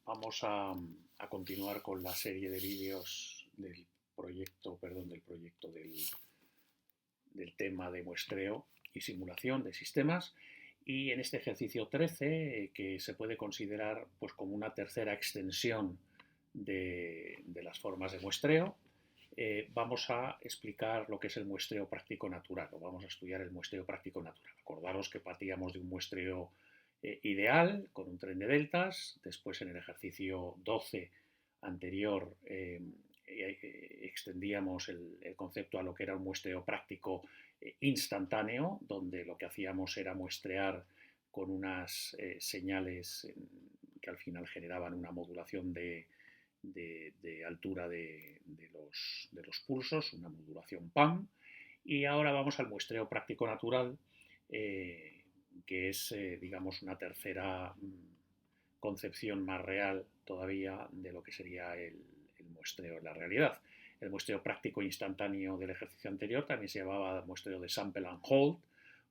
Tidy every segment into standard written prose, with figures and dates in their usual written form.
Vamos a continuar con la serie de vídeos del proyecto del tema de muestreo y simulación de sistemas. Y en este ejercicio 13, que se puede considerar pues, como una tercera extensión de las formas de muestreo, vamos a explicar lo que es el muestreo práctico natural, o vamos a estudiar el muestreo práctico natural. Acordaros que partíamos de un muestreo ideal con un tren de deltas. Después, en el ejercicio 12 anterior, extendíamos el concepto a lo que era un muestreo práctico instantáneo, donde lo que hacíamos era muestrear con unas señales que al final generaban una modulación de altura de los pulsos, una modulación PAM. Y ahora vamos al muestreo práctico natural, que es, digamos, una tercera concepción más real todavía de lo que sería el muestreo en la realidad. El muestreo práctico instantáneo del ejercicio anterior también se llamaba muestreo de sample and hold,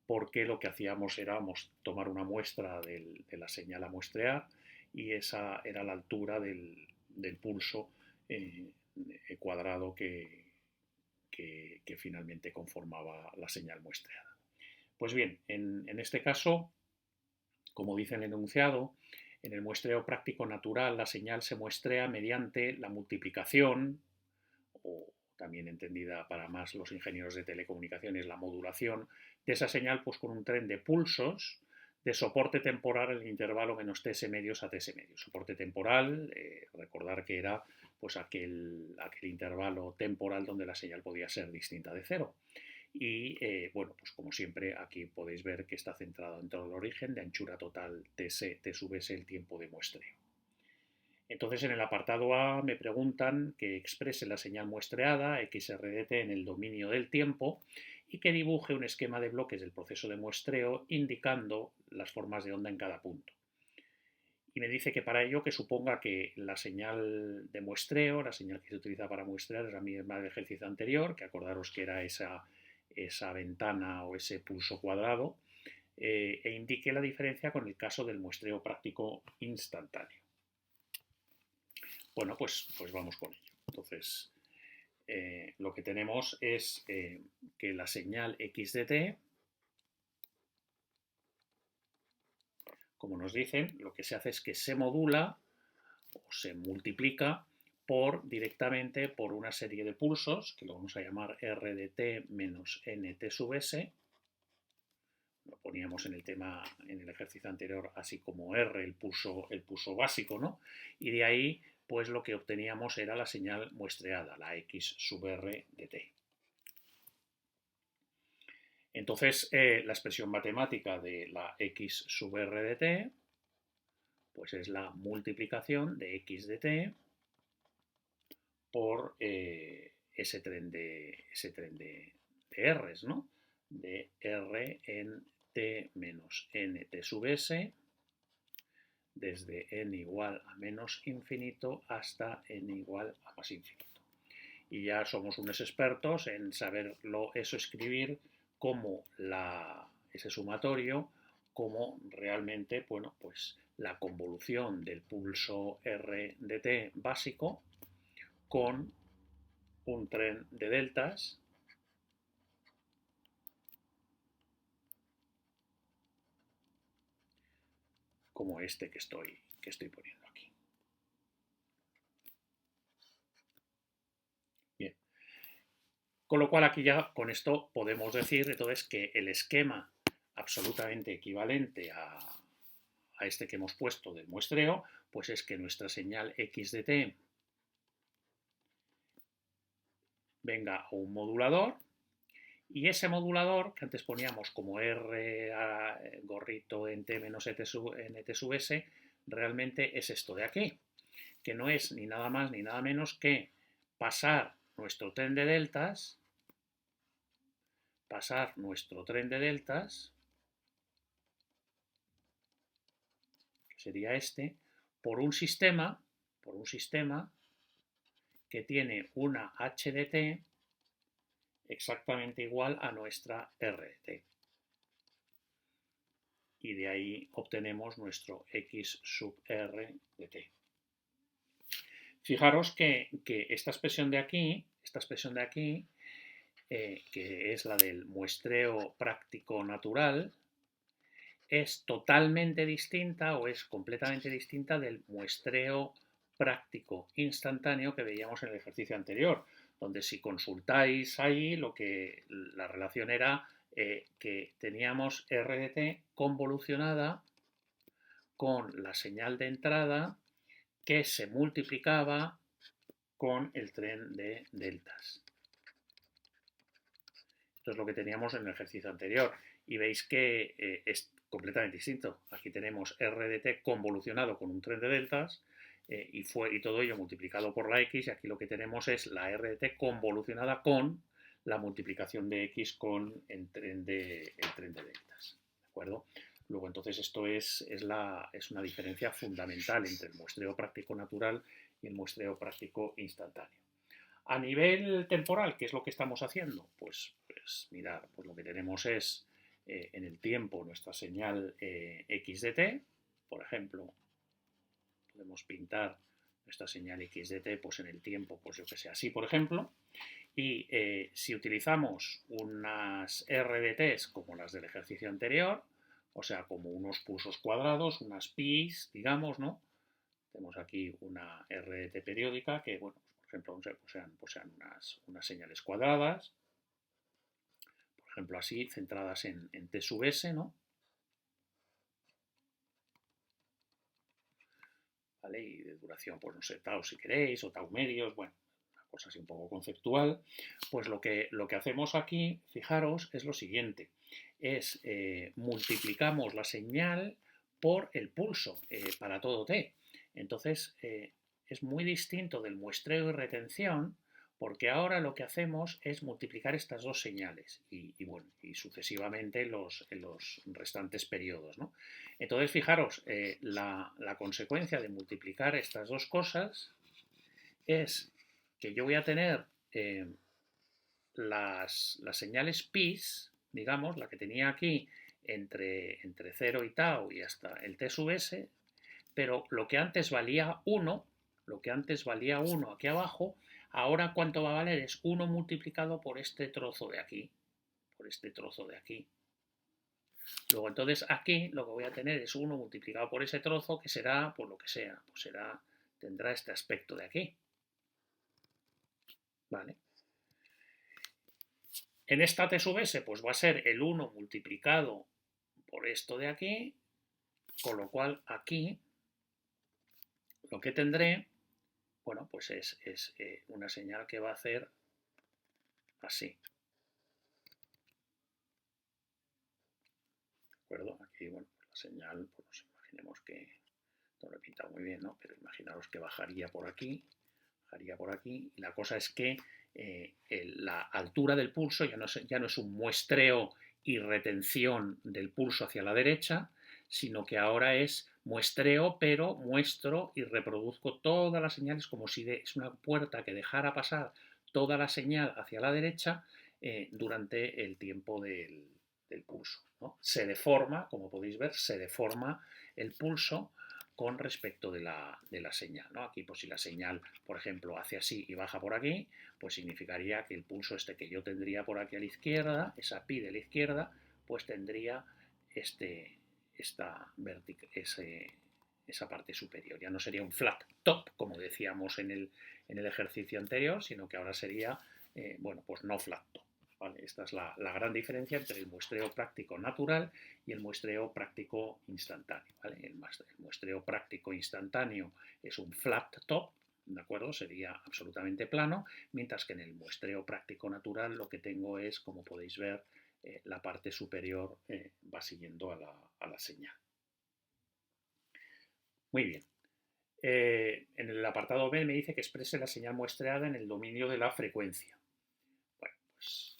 porque lo que hacíamos era tomar una muestra de la señal a muestrear, y esa era la altura del pulso cuadrado que finalmente conformaba la señal muestreada. Pues bien, en este caso, como dice el enunciado, en el muestreo práctico natural la señal se muestrea mediante la multiplicación, o también entendida para más los ingenieros de telecomunicaciones, la modulación de esa señal, pues con un tren de pulsos de soporte temporal en el intervalo menos ts medios a ts medios. Soporte temporal, recordar que era pues aquel intervalo temporal donde la señal podía ser distinta de cero. Y bueno, pues como siempre aquí podéis ver que está centrado en todo el origen de anchura total ts, t sub s, el tiempo de muestreo. Entonces, en el apartado A me preguntan que exprese la señal muestreada XRDT en el dominio del tiempo y que dibuje un esquema de bloques del proceso de muestreo indicando las formas de onda en cada punto. Y me dice que para ello que suponga que la señal de muestreo, la señal que se utiliza para muestrear, es la misma del ejercicio anterior, que acordaros que era esa ventana o ese pulso cuadrado, e indique la diferencia con el caso del muestreo práctico instantáneo. Bueno, pues vamos con ello. Entonces, lo que tenemos es que la señal x de t, como nos dicen, lo que se hace es que se modula o se multiplica directamente por una serie de pulsos, que lo vamos a llamar r de t menos nt sub s. Lo poníamos en el tema, en el ejercicio anterior, así como r, el pulso básico, ¿no? Y de ahí pues lo que obteníamos era la señal muestreada, la x sub r de t. Entonces, la expresión matemática de la x sub r de t, pues es la multiplicación de x de t por ese tren de r's, ¿no? De r en t menos nt sub s, desde n igual a menos infinito hasta n igual a más infinito. Y ya somos unos expertos en saberlo eso escribir como ese sumatorio, como realmente, bueno, pues la convolución del pulso r de t básico con un tren de deltas como este que estoy poniendo aquí. Bien. Con lo cual aquí ya con esto podemos decir entonces que el esquema absolutamente equivalente a este que hemos puesto del muestreo, pues es que nuestra señal x de t venga a un modulador, y ese modulador, que antes poníamos como r gorrito en t menos nt sub s, realmente es esto de aquí, que no es ni nada más ni nada menos que pasar nuestro tren de deltas, que sería este, por un sistema que tiene una h de t exactamente igual a nuestra r de t. Y de ahí obtenemos nuestro x sub r de t. Fijaros que esta expresión de aquí, que es la del muestreo práctico natural, es totalmente distinta o es completamente distinta del muestreo práctico instantáneo que veíamos en el ejercicio anterior, donde si consultáis ahí, la relación era que teníamos RDT convolucionada con la señal de entrada que se multiplicaba con el tren de deltas. Esto es lo que teníamos en el ejercicio anterior. Y veis que es completamente distinto. Aquí tenemos RDT convolucionado con un tren de deltas y todo ello multiplicado por la X, y aquí lo que tenemos es la RDT convolucionada con la multiplicación de X con el tren de deltas. ¿De acuerdo? Luego, entonces, esto es una diferencia fundamental entre el muestreo práctico natural y el muestreo práctico instantáneo. A nivel temporal, ¿qué es lo que estamos haciendo? Pues mirad, pues lo que tenemos es en el tiempo nuestra señal x de t. Por ejemplo, podemos pintar nuestra señal x de t pues en el tiempo, pues yo que sé, así por ejemplo. Y si utilizamos unas RDTs como las del ejercicio anterior, o sea, como unos pulsos cuadrados, unas pis, digamos, ¿no? Tenemos aquí una RDT periódica que, bueno, por ejemplo, sean unas señales cuadradas, por ejemplo, así, centradas en T sub S, ¿no? ¿Vale? Y de duración, pues no sé, tau si queréis, o tau medios, bueno, una cosa así un poco conceptual. Pues lo que hacemos aquí, fijaros, es lo siguiente, es multiplicamos la señal por el pulso para todo T. Entonces, es muy distinto del muestreo y retención, porque ahora lo que hacemos es multiplicar estas dos señales bueno, y sucesivamente en los restantes periodos, ¿no? Entonces, fijaros, la consecuencia de multiplicar estas dos cosas es que yo voy a tener las señales pis, digamos, la que tenía aquí entre 0 y tau y hasta el t sub s, pero lo que antes valía 1, aquí abajo, ahora ¿cuánto va a valer? Es 1 multiplicado por este trozo de aquí, Luego, entonces, aquí lo que voy a tener es 1 multiplicado por ese trozo, que será, por lo que sea, pues tendrá este aspecto de aquí. ¿Vale? En esta T sub S, pues va a ser el 1 multiplicado por esto de aquí, con lo cual aquí lo que tendré, bueno, pues es una señal que va a hacer así. ¿De acuerdo? Aquí, bueno, pues la señal, pues nos imaginemos que no lo he pintado muy bien, ¿no? Pero imaginaros que bajaría por aquí, y la cosa es que la altura del pulso ya no es un muestreo y retención del pulso hacia la derecha, sino que ahora es muestreo, pero muestro y reproduzco todas las señales como si es una puerta que dejara pasar toda la señal hacia la derecha durante el tiempo del pulso, ¿no? Se deforma, como podéis ver, se deforma el pulso con respecto de la señal, ¿no? Aquí, pues si la señal, por ejemplo, hace así y baja por aquí, pues significaría que el pulso este que yo tendría por aquí a la izquierda, esa pi de la izquierda, pues tendría esa parte superior. Ya no sería un flat top, como decíamos en el ejercicio anterior, sino que ahora sería, bueno, pues no flat top. ¿Vale? Esta es la gran diferencia entre el muestreo práctico natural y el muestreo práctico instantáneo. ¿Vale? El muestreo práctico instantáneo es un flat top, ¿de acuerdo? Sería absolutamente plano, mientras que en el muestreo práctico natural lo que tengo es, como podéis ver, la parte superior va siguiendo a la señal. Muy bien. En el apartado B me dice que exprese la señal muestreada en el dominio de la frecuencia. Bueno, pues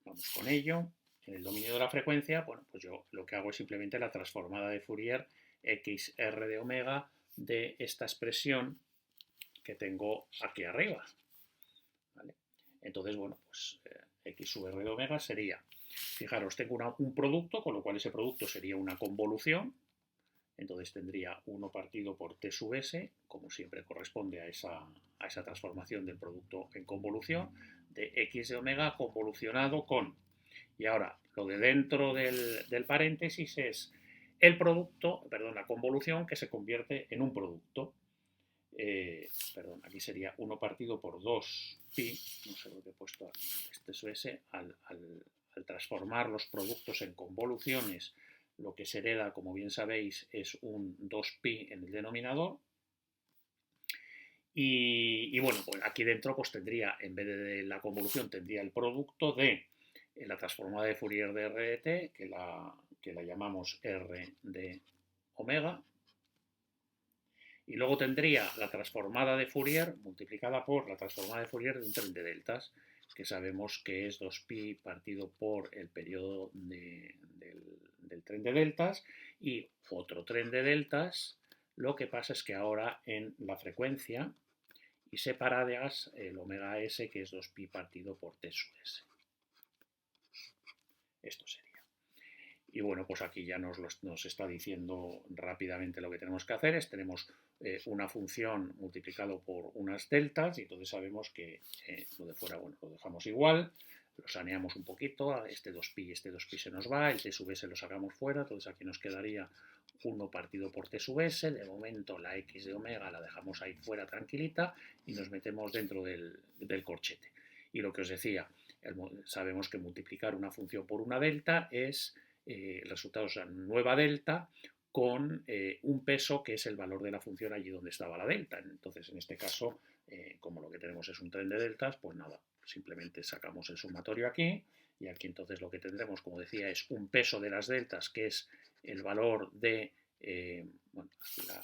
vamos con ello. En el dominio de la frecuencia, bueno, pues yo lo que hago es simplemente la transformada de Fourier xr de omega de esta expresión que tengo aquí arriba. ¿Vale? Entonces, bueno, pues x sub r de omega sería, fijaros, tengo un producto, con lo cual ese producto sería una convolución Entonces tendría 1 partido por T sub S, como siempre corresponde a esa transformación del producto en convolución, de X de omega convolucionado con. Y ahora, lo de dentro del paréntesis es el producto, perdón, la convolución que se convierte en un producto. Perdón, aquí sería 1 partido por 2 pi, no sé lo que he puesto aquí, este es S, al transformar los productos en convoluciones, lo que se hereda, como bien sabéis, es un 2pi en el denominador. Y bueno, pues aquí dentro pues tendría, en vez de la convolución, tendría el producto de la transformada de Fourier de R de t, que la llamamos R de omega, y luego tendría la transformada de Fourier multiplicada por la transformada de Fourier de un tren de deltas, que sabemos que es 2pi partido por el periodo del tren de deltas, y otro tren de deltas. Lo que pasa es que ahora en la frecuencia y separadas el omega s, que es 2pi partido por t sub s. Esto sería. Y bueno, pues aquí ya nos está diciendo rápidamente lo que tenemos que hacer. Tenemos una función multiplicado por unas deltas, y entonces sabemos que lo de fuera, bueno, lo dejamos igual, lo saneamos un poquito, este 2pi se nos va, el t sub s lo sacamos fuera, entonces aquí nos quedaría 1 partido por t sub s. De momento la x de omega la dejamos ahí fuera tranquilita y nos metemos dentro del corchete. Y lo que os decía, sabemos que multiplicar una función por una delta es el resultado es una nueva delta con un peso que es el valor de la función allí donde estaba la delta. Entonces, en este caso, como lo que tenemos es un tren de deltas, pues nada, simplemente sacamos el sumatorio aquí, y aquí entonces lo que tendremos, como decía, es un peso de las deltas, que es el valor de, bueno, la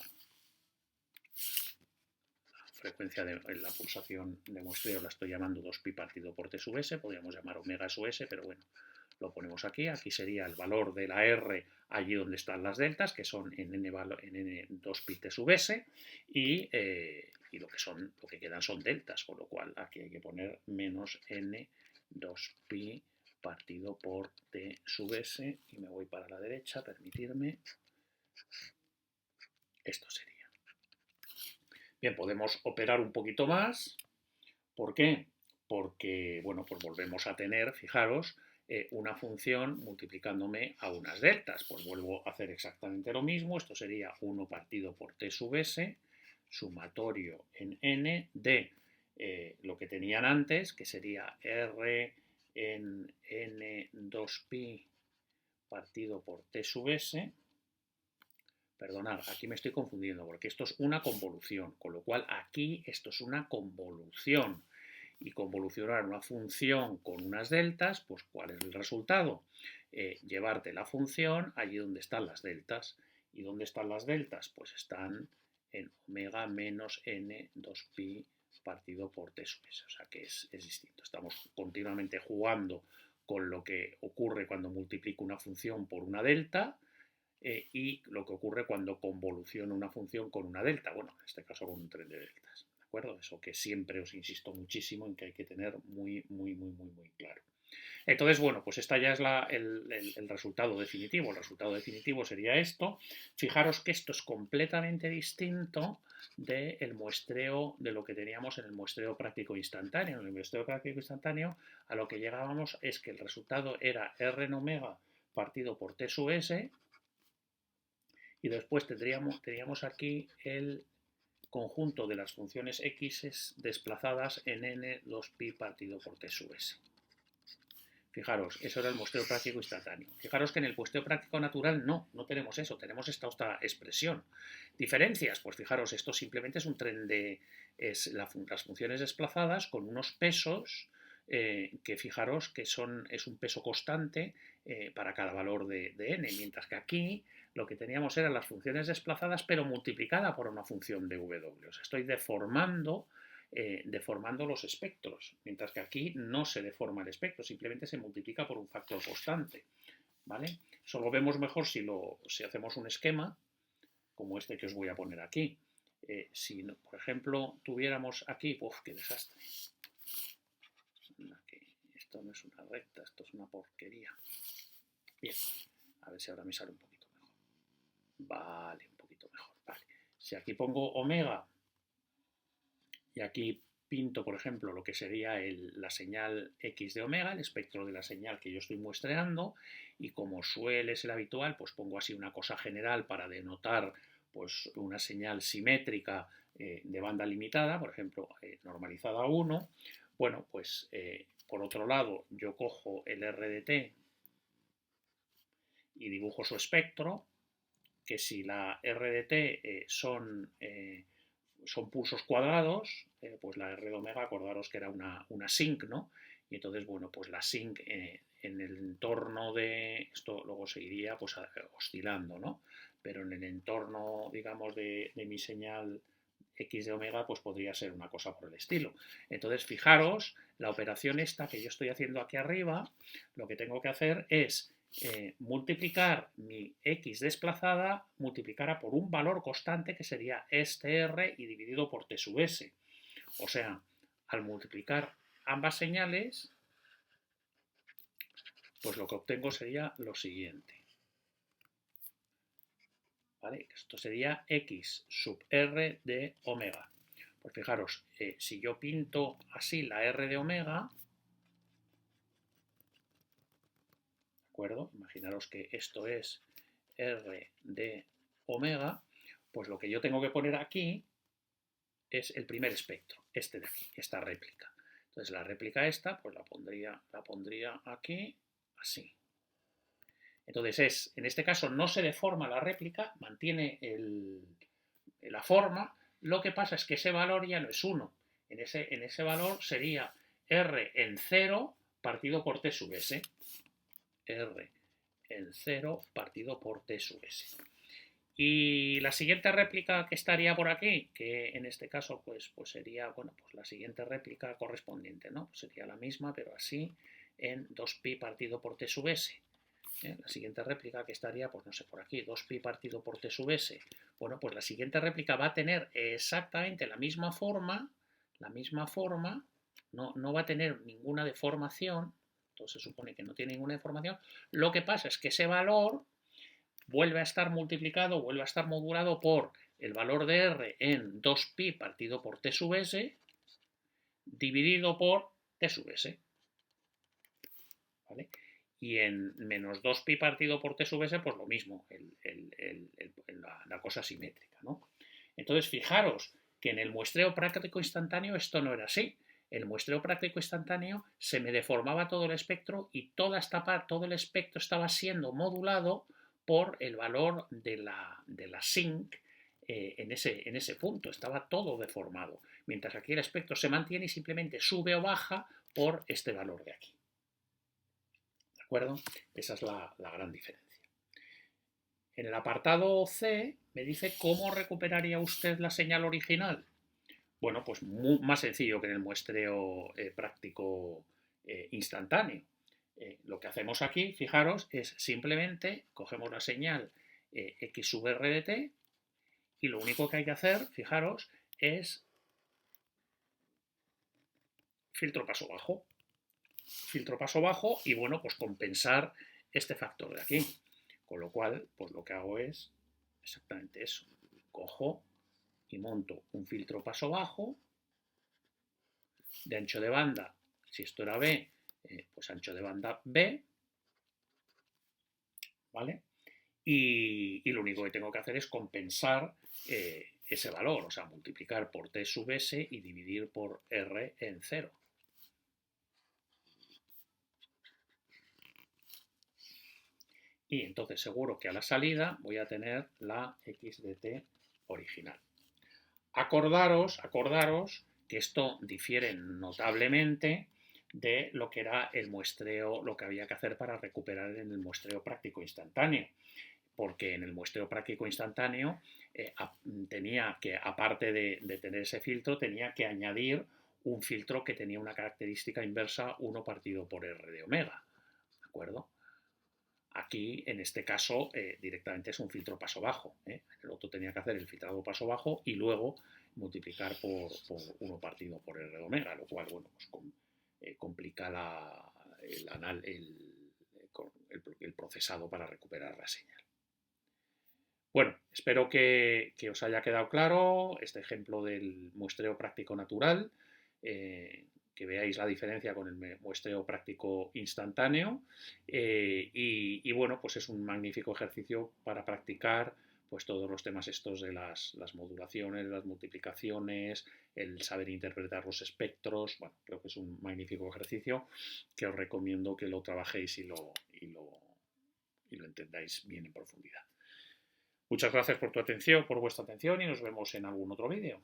frecuencia de la pulsación de muestreo la estoy llamando 2pi partido por t sub s, podríamos llamar omega sub s, pero bueno, lo ponemos aquí. Aquí sería el valor de la R allí donde están las deltas, que son en n 2pi t sub s, y lo que quedan son deltas, con lo cual aquí hay que poner menos n 2pi partido por t sub s, y me voy para la derecha, permitirme. Esto sería. Bien, podemos operar un poquito más. ¿Por qué? Porque, bueno, pues volvemos a tener, fijaros, una función multiplicándome a unas deltas. Pues vuelvo a hacer exactamente lo mismo. Esto sería 1 partido por t sub s, sumatorio en n de lo que tenían antes, que sería r en n 2pi partido por t sub s. Perdonad, aquí me estoy confundiendo porque esto es una convolución, con lo cual aquí esto es una convolución. Y convolucionar una función con unas deltas, pues ¿cuál es el resultado? Llevarte la función allí donde están las deltas. ¿Y dónde están las deltas? Pues están en omega menos n 2pi partido por t sub s. O sea que es distinto. Estamos continuamente jugando con lo que ocurre cuando multiplico una función por una delta, y lo que ocurre cuando convoluciono una función con una delta, bueno, en este caso con un tren de deltas, ¿de acuerdo? Eso que siempre os insisto muchísimo en que hay que tener muy claro. Entonces, bueno, pues esta ya es el resultado definitivo. El resultado definitivo sería esto. Fijaros que esto es completamente distinto del muestreo, de lo que teníamos en el muestreo práctico instantáneo. En el muestreo práctico instantáneo a lo que llegábamos es que el resultado era R en omega partido por T sub S, y después teníamos aquí el conjunto de las funciones x desplazadas en n 2pi partido por t sub s. Fijaros, eso era el muestreo práctico instantáneo. Fijaros que en el muestreo práctico natural no tenemos eso, tenemos esta otra expresión. ¿Diferencias? Pues fijaros, esto simplemente es un tren de las funciones desplazadas con unos pesos que fijaros que es un peso constante para cada valor de n, mientras que aquí lo que teníamos eran las funciones desplazadas pero multiplicada por una función de w. O sea, estoy deformando los espectros, mientras que aquí no se deforma el espectro, simplemente se multiplica por un factor constante, ¿vale? Eso lo vemos mejor si hacemos un esquema como este que os voy a poner aquí. Si, por ejemplo, tuviéramos aquí, ¡uf, qué desastre! Esto no es una recta, esto es una porquería. Bien, a ver si ahora me sale un poquito mejor. Vale, un poquito mejor. Vale. Si aquí pongo omega y aquí pinto, por ejemplo, lo que sería la señal X de omega, el espectro de la señal que yo estoy muestreando, y como suele ser habitual, pues pongo así una cosa general para denotar pues una señal simétrica de banda limitada, por ejemplo, normalizada a 1. Bueno, pues por otro lado, yo cojo el R de t y dibujo su espectro, que si la R de t son pulsos cuadrados, pues la R de omega, acordaros que era una sinc, ¿no? Y entonces, bueno, pues la sinc en el entorno de, esto luego se iría pues oscilando, ¿no? Pero en el entorno, digamos, de mi señal X de omega, pues podría ser una cosa por el estilo. Entonces, fijaros, la operación esta que yo estoy haciendo aquí arriba, lo que tengo que hacer es multiplicar mi X desplazada, multiplicarla por un valor constante que sería este R y dividido por T sub S. O sea, al multiplicar ambas señales, pues lo que obtengo sería lo siguiente. ¿Vale? Esto sería X sub R de omega. Pues fijaros, si yo pinto así la R de omega, ¿de acuerdo? Imaginaros que esto es R de omega, pues lo que yo tengo que poner aquí es el primer espectro, este de aquí, esta réplica. Entonces la réplica esta, pues la pondría aquí, así. Entonces en este caso no se deforma la réplica, mantiene la forma, lo que pasa es que ese valor ya no es 1. En ese valor sería R en 0 partido por T sub S. R en 0 partido por T sub S. Y la siguiente réplica que estaría por aquí, que en este caso pues sería, bueno, pues la siguiente réplica correspondiente, ¿no? Sería la misma, pero así en 2pi partido por T sub S. La siguiente réplica que estaría, pues no sé, por aquí, 2pi partido por T sub S. Bueno, pues la siguiente réplica va a tener exactamente la misma forma, no va a tener ninguna deformación, entonces se supone que no tiene ninguna deformación. Lo que pasa es que ese valor vuelve a estar multiplicado, vuelve a estar modulado por el valor de R en 2pi partido por T sub S dividido por T sub S. ¿Vale? Y en menos 2pi partido por T sub S, pues lo mismo, la cosa simétrica, ¿no? Entonces, fijaros que en el muestreo práctico instantáneo esto no era así. El muestreo práctico instantáneo se me deformaba todo el espectro y todo el espectro estaba siendo modulado por el valor de la sinc en ese punto. Estaba todo deformado. Mientras aquí el espectro se mantiene y simplemente sube o baja por este valor de aquí. ¿De acuerdo? Esa es la gran diferencia. En el apartado C me dice cómo recuperaría usted la señal original. Bueno, pues más sencillo que en el muestreo práctico instantáneo. Lo que hacemos aquí, fijaros, es simplemente cogemos la señal X sub R de t y lo único que hay que hacer, fijaros, es filtro paso bajo. Filtro paso bajo y bueno, pues compensar este factor de aquí. Con lo cual, pues lo que hago es exactamente eso. Cojo y monto un filtro paso bajo de ancho de banda, si esto era B, pues ancho de banda B, ¿vale? Y lo único que tengo que hacer es compensar ese valor, o sea, multiplicar por T sub S y dividir por R en 0. Y entonces seguro que a la salida voy a tener la X de t original. Acordaros que esto difiere notablemente de lo que era el muestreo, lo que había que hacer para recuperar en el muestreo práctico instantáneo. Porque en el muestreo práctico instantáneo tenía que, aparte de tener ese filtro, tenía que añadir un filtro que tenía una característica inversa 1 partido por R de omega. ¿De acuerdo? Aquí, en este caso, directamente es un filtro paso bajo. El otro tenía que hacer el filtrado paso bajo y luego multiplicar por 1 partido por R de omega, lo cual, bueno, pues complica el procesado para recuperar la señal. Bueno, espero que os haya quedado claro este ejemplo del muestreo práctico natural, que veáis la diferencia con el muestreo práctico instantáneo y bueno, pues es un magnífico ejercicio para practicar pues todos los temas estos de las modulaciones, las multiplicaciones, el saber interpretar los espectros. Bueno, creo que es un magnífico ejercicio que os recomiendo que lo trabajéis y lo entendáis bien en profundidad. Muchas gracias por tu atención, por vuestra atención y nos vemos en algún otro vídeo.